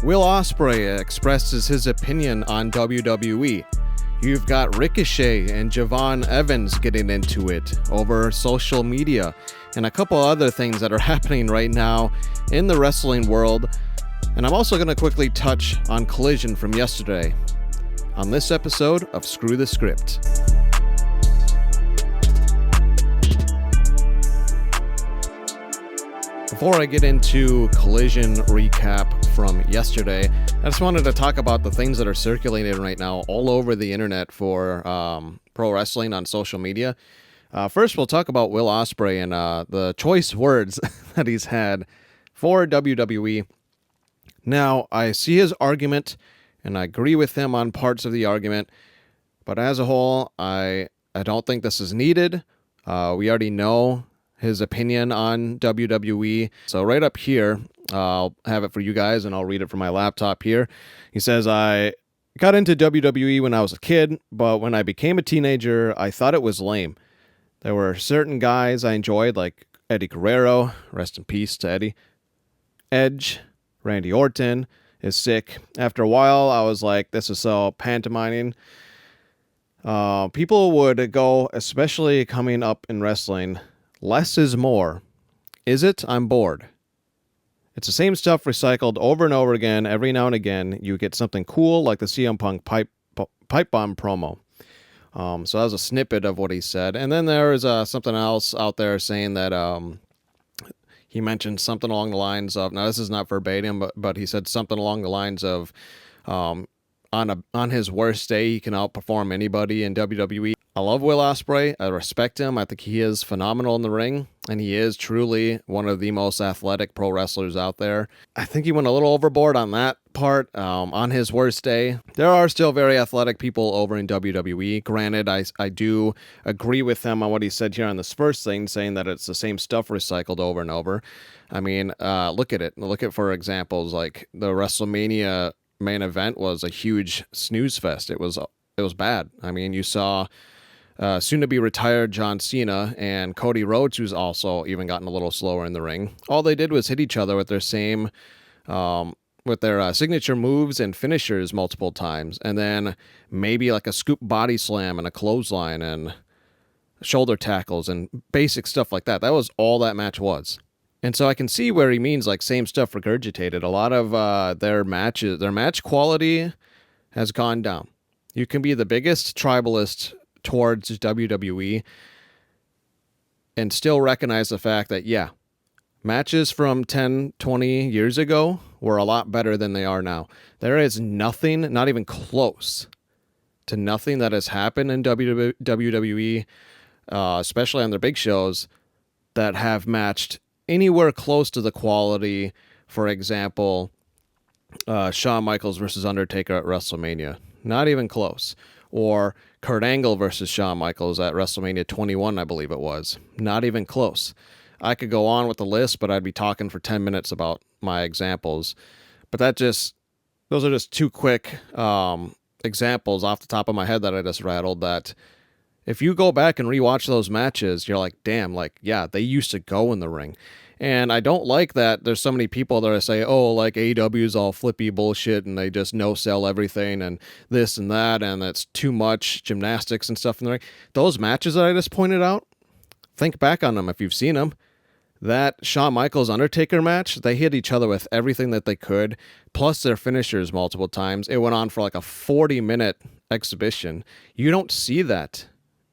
Will Ospreay expresses his opinion on WWE. You've got Ricochet and Javon Evans getting into it over social media, and a couple other things that are happening right now in the wrestling world. And I'm also going to quickly touch on Collision from yesterday on this episode of Screw the Script. Before I get into Collision recap from yesterday, I just wanted to talk about the things that are circulating right now all over the internet for pro wrestling on social media. First, we'll talk about Will Ospreay and the choice words that he's had for WWE. Now, I see his argument, and I agree with him on parts of the argument, but as a whole, I don't think this is needed. We already know his opinion on WWE. So right up here, I'll have it for you guys, and I'll read it from my laptop here. He says, I got into WWE when I was a kid, but when I became a teenager, I thought it was lame. There were certain guys I enjoyed, like Eddie Guerrero, rest in peace to Eddie. Edge, Randy Orton is sick. After a while, I was like, this is so pantomiming. People would go, especially coming up in wrestling, less is more. Is it? I'm bored. It's the same stuff recycled over and over again. Every now and again, you get something cool like the CM Punk pipe bomb promo. So that was a snippet of what he said. And then there is something else out there saying that he mentioned something along the lines of, now this is not verbatim, but he said something along the lines of, on his worst day, he can outperform anybody in WWE. I love Will Ospreay. I respect him. I think he is phenomenal in the ring, and he is truly one of the most athletic pro wrestlers out there. I think he went a little overboard on that part. On his worst day, there are still very athletic people over in WWE. Granted, I do agree with him on what he said here on this first thing, saying that it's the same stuff recycled over and over. I mean, look at it. Look at, for examples, like the WrestleMania main event was a huge snooze fest. It was bad. I mean, you saw soon-to-be retired John Cena and Cody Rhodes, who's also even gotten a little slower in the ring. All they did was hit each other with their signature moves and finishers multiple times, and then maybe like a scoop body slam and a clothesline and shoulder tackles and basic stuff like that. That was all that match was. And so I can see where he means like same stuff regurgitated. A lot of their match quality has gone down. You can be the biggest tribalist towards WWE and still recognize the fact that, yeah, matches from 10, 20 years ago were a lot better than they are now. There is nothing, not even close to nothing that has happened in WWE, especially on their big shows, that have matched anywhere close to the quality, for example, Shawn Michaels versus Undertaker at WrestleMania. Not even close. Or Kurt Angle versus Shawn Michaels at WrestleMania 21, I believe it was. Not even close. I could go on with the list, but I'd be talking for 10 minutes about my examples. But those are just two quick examples off the top of my head that I just rattled, that if you go back and rewatch those matches, you're like, damn, like, yeah, they used to go in the ring. And I don't like that there's so many people that say, oh, like AEW is all flippy bullshit and they just no-sell everything and this and that, and it's too much gymnastics and stuff in the ring. Those matches that I just pointed out, think back on them if you've seen them. That Shawn Michaels Undertaker match, they hit each other with everything that they could, plus their finishers multiple times. It went on for like a 40-minute exhibition. You don't see that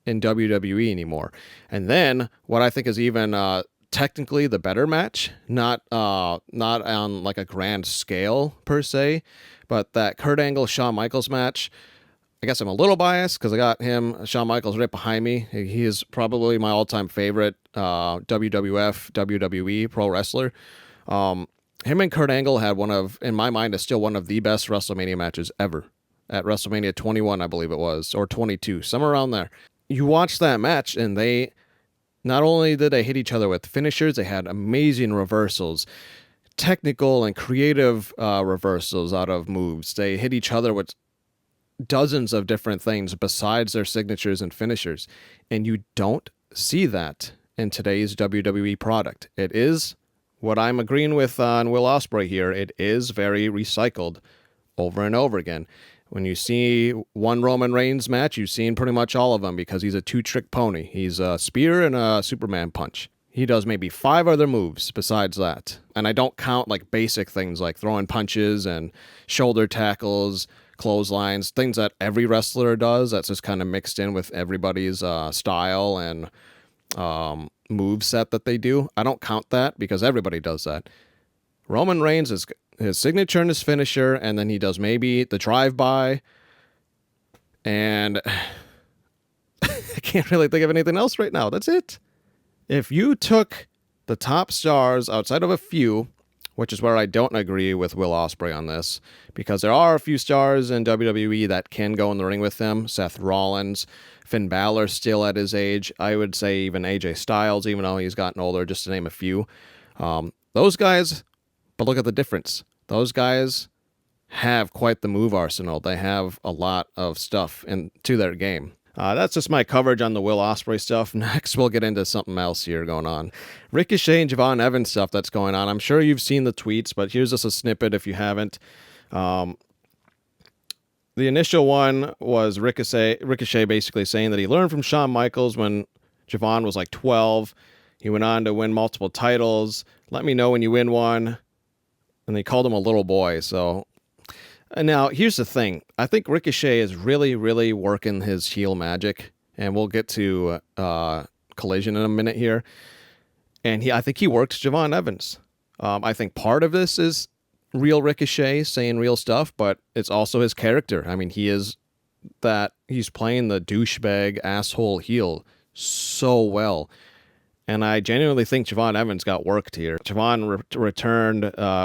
in WWE anymore. And then what I think is even technically the better match, not on like a grand scale per se, but that Kurt Angle Shawn Michaels match, I guess I'm a little biased because I got Shawn Michaels right behind me. He is probably my all-time favorite WWF, WWE pro wrestler. Him and Kurt Angle had in my mind, is still one of the best WrestleMania matches ever. At WrestleMania 21, I believe it was, or 22, somewhere around there. You watch that match, and they not only did they hit each other with finishers, they had amazing reversals, technical and creative reversals out of moves. They hit each other with dozens of different things besides their signatures and finishers. And you don't see that in today's WWE product. It is what I'm agreeing with on Will Ospreay here, it is very recycled over and over again. When you see one Roman Reigns match, you've seen pretty much all of them because he's a two-trick pony. He's a spear and a Superman punch. He does maybe 5 other moves besides that. And I don't count like basic things like throwing punches and shoulder tackles, clotheslines, things that every wrestler does. That's just kind of mixed in with everybody's style and move set that they do. I don't count that because everybody does that. Roman Reigns is his signature and his finisher, and then he does maybe the drive-by, and I can't really think of anything else right now. That's it. If you took the top stars outside of a few, which is where I don't agree with Will Ospreay on this, because there are a few stars in WWE that can go in the ring with him. Seth Rollins, Finn Balor still at his age. I would say even AJ Styles, even though he's gotten older, just to name a few. Those guys... But look at the difference. Those guys have quite the move arsenal. They have a lot of stuff to their game. That's just my coverage on the Will Ospreay stuff. Next, we'll get into something else here going on. Ricochet and Javon Evans stuff that's going on. I'm sure you've seen the tweets, but here's just a snippet if you haven't. The initial one was Ricochet basically saying that he learned from Shawn Michaels when Javon was like 12. He went on to win multiple titles. Let me know when you win one. And they called him a little boy. So, and now here's the thing. I think Ricochet is really, really working his heel magic. And we'll get to Collision in a minute here. And I think he works Javon Evans. I think part of this is real Ricochet saying real stuff, but it's also his character. I mean, he's playing the douchebag asshole heel so well. And I genuinely think Javon Evans got worked here. Javon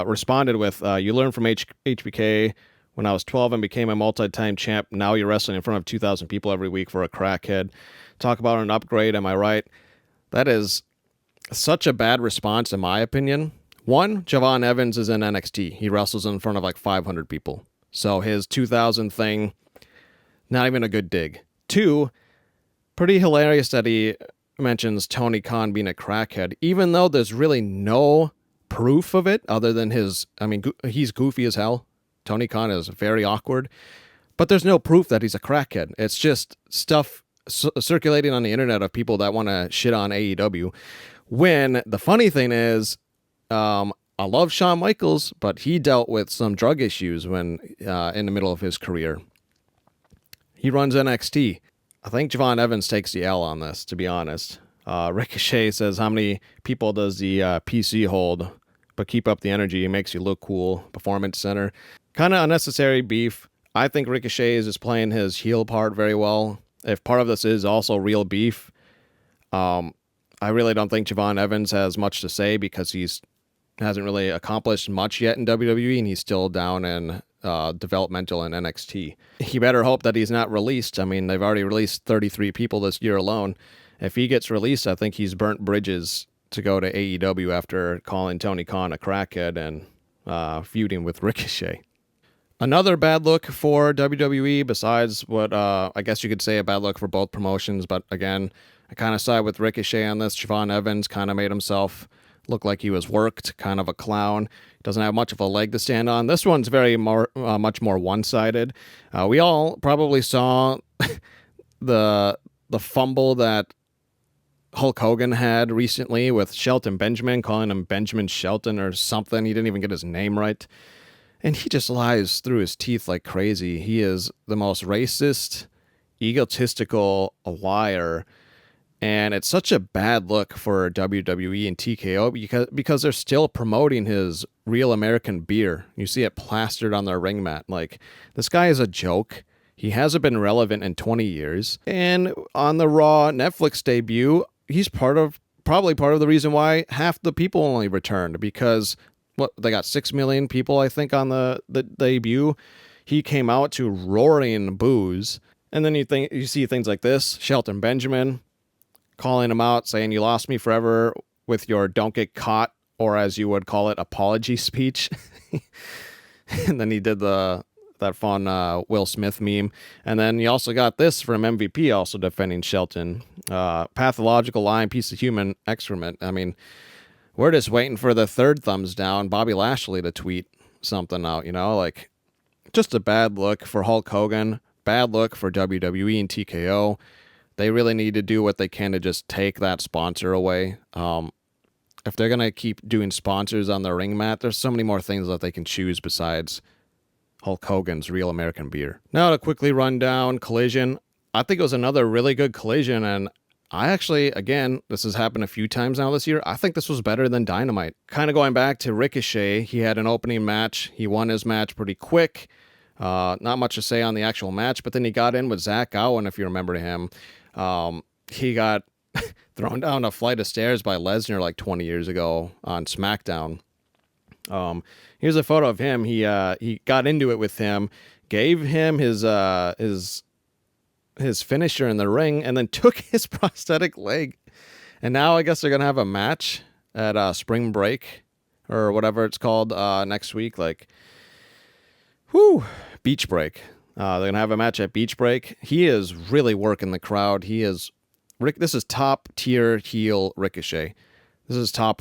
responded with, you learned from HBK when I was 12 and became a multi-time champ. Now you're wrestling in front of 2,000 people every week for a crackhead. Talk about an upgrade, am I right? That is such a bad response, in my opinion. One, Javon Evans is in NXT. He wrestles in front of like 500 people. So his 2,000 thing, not even a good dig. Two, pretty hilarious that he mentions Tony Khan being a crackhead, even though there's really no proof of it other than he's goofy as hell. Tony Khan is very awkward, but there's no proof that he's a crackhead. It's just stuff circulating on the internet of people that want to shit on AEW. When the funny thing is, I love Shawn Michaels, but he dealt with some drug issues when in the middle of his career. He runs NXT. I think Javon Evans takes the L on this, to be honest. Ricochet says, how many people does the PC hold? But keep up the energy. It makes you look cool. Performance Center. Kind of unnecessary beef. I think Ricochet is just playing his heel part very well. If part of this is also real beef, I really don't think Javon Evans has much to say because he's hasn't really accomplished much yet in WWE, and he's still down in developmental in NXT. He better hope that he's not released. I mean, they've already released 33 people this year alone. If he gets released, I think he's burnt bridges to go to AEW after calling Tony Khan a crackhead and feuding with Ricochet. Another bad look for WWE, besides what I guess you could say a bad look for both promotions, but again, I kind of side with Ricochet on this. Javon Evans kind of made himself look like he was worked, kind of a clown. Doesn't have much of a leg to stand on. This one's much more one-sided. We all probably saw the fumble that Hulk Hogan had recently with Shelton Benjamin, calling him Benjamin Shelton or something. He didn't even get his name right. And he just lies through his teeth like crazy. He is the most racist, egotistical liar. And it's such a bad look for WWE and TKO because they're still promoting his Real American Beer. You see it plastered on their ring mat. Like, this guy is a joke. He hasn't been relevant in 20 years. And on the Raw Netflix debut, he's probably part of the reason why half the people only returned, because they got 6 million people, I think, on the debut. He came out to roaring boos. And then you see things like this. Shelton Benjamin calling him out, saying, "You lost me forever with your don't get caught," or as you would call it, apology speech. And then he did that fun Will Smith meme. And then you also got this from MVP also defending Shelton. Pathological lying piece of human excrement. I mean, We're just waiting for the third thumbs down, Bobby Lashley to tweet something out, you know, like just a bad look for Hulk Hogan, bad look for WWE and TKO. They really need to do what they can to just take that sponsor away. If they're going to keep doing sponsors on the ring mat, there's so many more things that they can choose besides Hulk Hogan's Real American Beer. Now to quickly run down Collision. I think it was another really good Collision, and I actually, again, this has happened a few times now this year, I think this was better than Dynamite. Kind of going back to Ricochet, he had an opening match. He won his match pretty quick. Not much to say on the actual match, but then he got in with Zach Gowen, if you remember him. He got thrown down a flight of stairs by Lesnar like 20 years ago on SmackDown. Here's a photo of him. He got into it with him, gave him his finisher in the ring, and then took his prosthetic leg. And now I guess they're gonna have a match at Spring Break or whatever it's called next week. Like, Beach Break. They're gonna have a match at Beach Break. He is really working the crowd. This is top tier heel Ricochet. This is top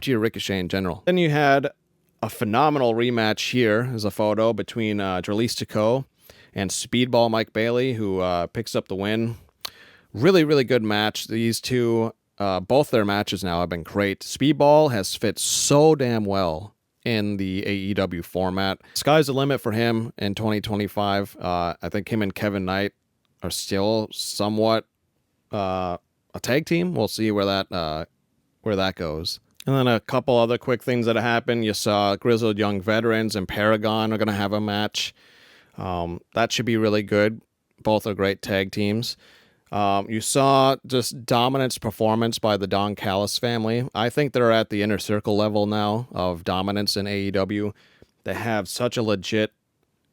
tier Ricochet in general. Then you had a phenomenal rematch here. There's a photo between Dralistico and Speedball Mike Bailey, who picks up the win. Really, really good match. These two, both their matches now have been great. Speedball has fit so damn well in the AEW format. Sky's the limit for him in 2025. I think him and Kevin Knight are still somewhat a tag team. We'll see where that goes. And then a couple other quick things that happened. You saw Grizzled Young Veterans and Paragon are going to have a match. That should be really good. Both are great tag teams. You saw just dominance performance by the Don Callis family. I think they're at the inner circle level now of dominance in AEW. They have such a legit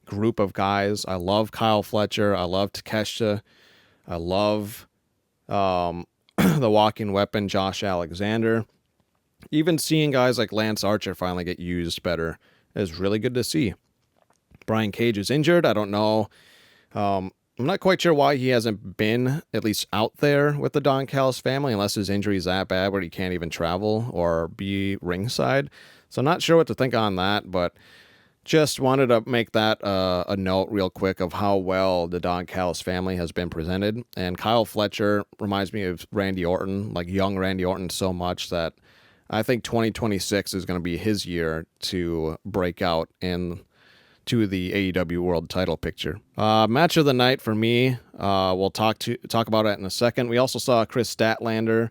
group of guys. I love Kyle Fletcher. I love Takeshita. I love the walking weapon, Josh Alexander. Even seeing guys like Lance Archer finally get used better is really good to see. Brian Cage is injured. I don't know. I'm not quite sure why he hasn't been at least out there with the Don Callis family, unless his injury is that bad where he can't even travel or be ringside. So I'm not sure what to think on that, but just wanted to make that a note real quick of how well the Don Callis family has been presented. And Kyle Fletcher reminds me of Randy Orton, like young Randy Orton, so much that I think 2026 is going to be his year to break out to the AEW World Title picture. Match of the night for me. We'll talk about it in a second. We also saw Chris Statlander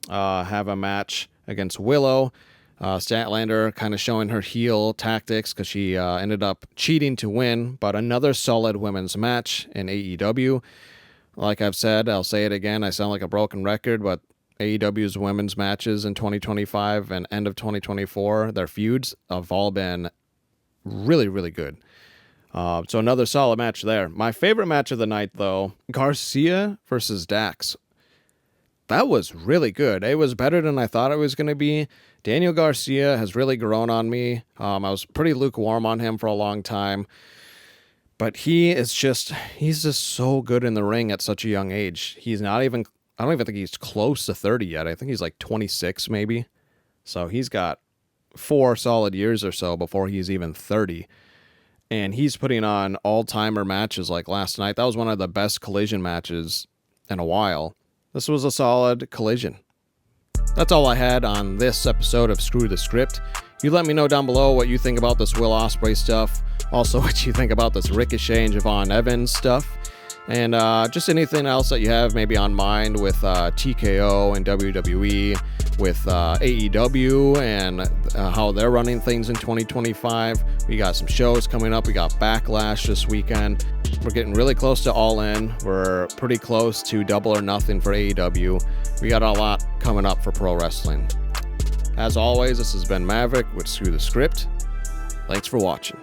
have a match against Willow. Statlander kind of showing her heel tactics because she ended up cheating to win, but another solid women's match in AEW. Like I've said, I'll say it again. I sound like a broken record, but AEW's women's matches in 2025 and end of 2024, their feuds have all been really, really good. So another solid match there. My favorite match of the night, though, Garcia versus Dax. That was really good. It was better than I thought it was going to be. Daniel Garcia has really grown on me. I was pretty lukewarm on him for a long time. But he's just so good in the ring at such a young age. I don't even think he's close to 30 yet. I think he's like 26 maybe. So he's got 4 solid years or so before he's even 30. And he's putting on all-timer matches like last night. That was one of the best Collision matches in a while. This was a solid Collision. That's all I had on this episode of Screw the Script. You let me know down below what you think about this Will Ospreay stuff. Also, what you think about this Ricochet and Javon Evans stuff. And just anything else that you have maybe on mind with TKO and WWE, with AEW and how they're running things in 2025. We got some shows coming up. We got Backlash this weekend. We're getting really close to All In. We're pretty close to Double or Nothing for AEW. We got a lot coming up for pro wrestling. As always, this has been Maverick with Screw the Script. Thanks for watching.